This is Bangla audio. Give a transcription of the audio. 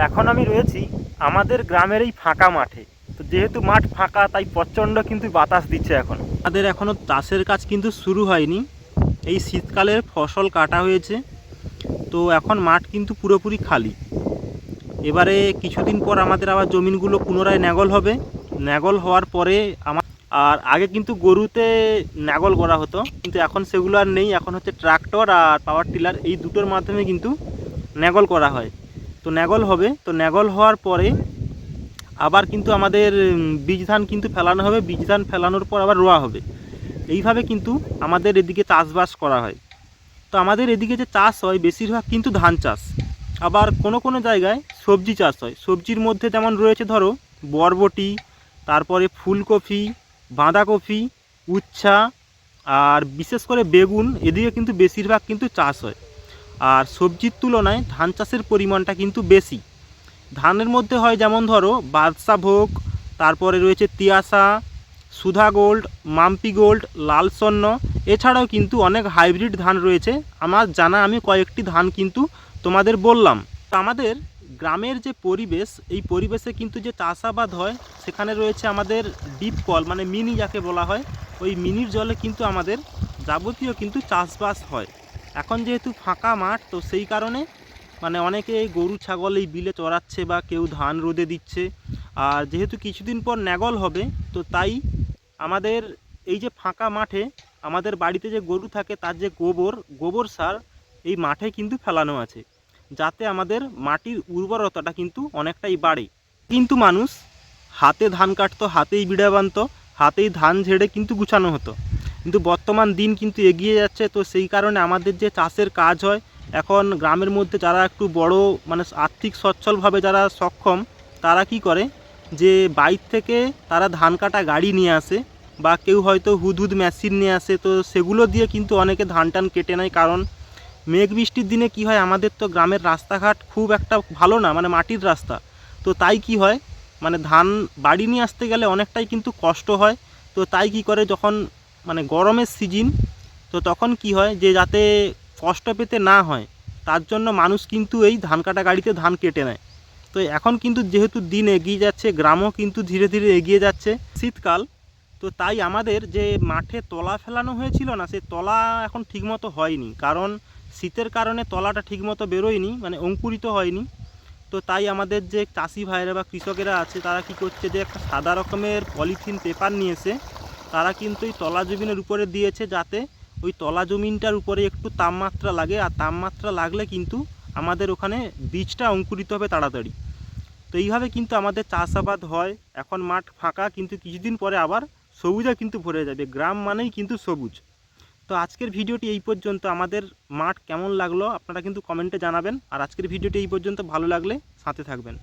এখন আমি রয়েছি আমাদের গ্রামের এই ফাঁকা মাঠে। তো যেহেতু মাঠ ফাঁকা তাই প্রচণ্ড কিন্তু বাতাস দিচ্ছে। এখন আমাদের এখনও চাষের কাজ কিন্তু শুরু হয়নি, এই শীতকালের ফসল কাটা হয়েছে। তো এখন মাঠ কিন্তু পুরোপুরি খালি। এবারে কিছুদিন পর আমাদের আবার জমিনগুলো পুনরায় ন্যাগল হবে। ন্যাগল হওয়ার পরে আর আগে কিন্তু গরুতে ন্যাগল করা হতো, কিন্তু এখন সেগুলো আর নেই। এখন হচ্ছে ট্রাক্টর আর পাওয়ার টিলার, এই দুটোর মাধ্যমে কিন্তু ন্যাগল করা হয়। তো ন্যাগল হবে, তো ন্যাগল হওয়ার পরে আবার কিন্তু আমাদের বীজ ধান কিন্তু ফেলানো হবে। বীজ ধান ফেলানোর পর আবার রোয়া হবে। এইভাবে কিন্তু আমাদের এদিকে চাষবাস করা হয়। তো আমাদের এদিকে যে চাষ হয় বেশিরভাগ কিন্তু ধান চাষ। আবার কোনো কোনো জায়গায় সবজি চাষ হয়। সবজির মধ্যে যেমন রয়েছে ধরো বরবটি, তারপরে ফুলকপি, বাঁধাকপি, উচ্ছা, আর বিশেষ করে বেগুন, এদিকে কিন্তু বেশিরভাগ কিন্তু চাষ হয়। আর সবজির তুলনায় ধান চাষের পরিমাণটা কিন্তু বেশি। ধানের মধ্যে হয় যেমন ধরো বাদশা ভোগ, তারপরে রয়েছে তিয়াশা, সুধা গোল্ড, মাম্পি গোল্ড, লাল স্বর্ণ। এছাড়াও কিন্তু অনেক হাইব্রিড ধান রয়েছে আমার জানা। আমি কয়েকটি ধান কিন্তু তোমাদের বললাম। আমাদের গ্রামের যে পরিবেশ, এই পরিবেশে কিন্তু যে চাষাবাদ হয় সেখানে রয়েছে আমাদের ডিপ কল, মানে মিনি যাকে বলা হয়। ওই মিনির জলে কিন্তু আমাদের যাবতীয় কিন্তু চাষবাস হয়। এখন যেহেতু ফাঁকা মাঠ, তো সেই কারণে মানে অনেকে গরু ছাগল এই বিলে চড়াচ্ছে বা কেউ ধান রোদে দিচ্ছে। আর যেহেতু কিছুদিন পর ন্যাগল হবে, তো তাই আমাদের এই যে ফাঁকা মাঠে আমাদের বাড়িতে যে গরু থাকে তার যে গোবর সার এই মাঠে কিন্তু ফেলানো আছে, যাতে আমাদের মাটির উর্বরতাটা কিন্তু অনেকটাই বাড়ে। কিন্তু মানুষ হাতে ধান কাটতো, হাতেই বিড়া বানতো, হাতেই ধান ঝেড়ে কিন্তু গুছানো হতো। কিন্তু বর্তমান দিন কিন্তু এগিয়ে যাচ্ছে, তো সেই কারণে আমাদের যে চাষের কাজ হয় এখন গ্রামের মধ্যে যারা একটু বড় মানে আর্থিক সচ্ছলভাবে যারা সক্ষম, তারা কি করে যে বাইর থেকে তারা ধান কাটা গাড়ি নিয়ে আসে, বা কেউ হয়তো হুদহুদ মেশিন নিয়ে আসে। তো সেগুলো দিয়ে কিন্তু অনেকে ধান টান কেটে নেয়। কারণ মেঘ বৃষ্টির দিনে কি হয়, আমাদের তো গ্রামের রাস্তাঘাট খুব একটা ভালো না, মানে মাটির রাস্তা। তো তাই কি হয়, মানে ধান বাড়ি নিয়ে আসতে গেলে অনেকটাই কিন্তু কষ্ট হয়। তো তাই কি করে, যখন মানে গরমের সিজন, তো তখন কি হয় যে যাতে কষ্ট পেতে না হয় তার জন্য মানুষ কিন্তু এই ধান কাটা গাড়িতে ধান কেটে নেয়। তো এখন কিন্তু যেহেতু দিন এগিয়ে যাচ্ছে, গ্রামও কিন্তু ধীরে ধীরে এগিয়ে যাচ্ছে, শীতকাল, তো তাই আমাদের যে মাঠে তলা ফেলানো হয়েছিল না, সেই তলা এখন ঠিকমতো হয়নি। কারণ শীতের কারণে তলাটা ঠিকমতো বেরোয়নি, মানে অঙ্কুরিত হয়নি। তো তাই আমাদের যে চাষি ভাইরা বা কৃষকেরা আছে তারা কি করছে, যে একটা সাদা রকমের পলিথিন পেপার নিয়ে এসে তারা কিন্তু এই তলা জমিনের উপরে দিয়েছে, যাতে ওই তলা জমিনটার উপরে একটু তাপমাত্রা লাগে। আর তাপমাত্রা লাগলে কিন্তু আমাদের ওখানে বীজটা অঙ্কুরিত হবে তাড়াতাড়ি। তো এইভাবে কিন্তু আমাদের চাষাবাদ হয়। এখন মাঠ ফাঁকা, কিন্তু কিছুদিন পরে আবার সবুজে কিন্তু ভরে যাবে। গ্রাম মানেই কিন্তু সবুজ। তো আজকের ভিডিওটি এই পর্যন্ত। আমাদের মাঠ কেমন লাগলো আপনারা কিন্তু কমেন্টে জানাবেন। আর আজকের ভিডিওটি এই পর্যন্ত, ভালো লাগলে সাথে থাকবেন।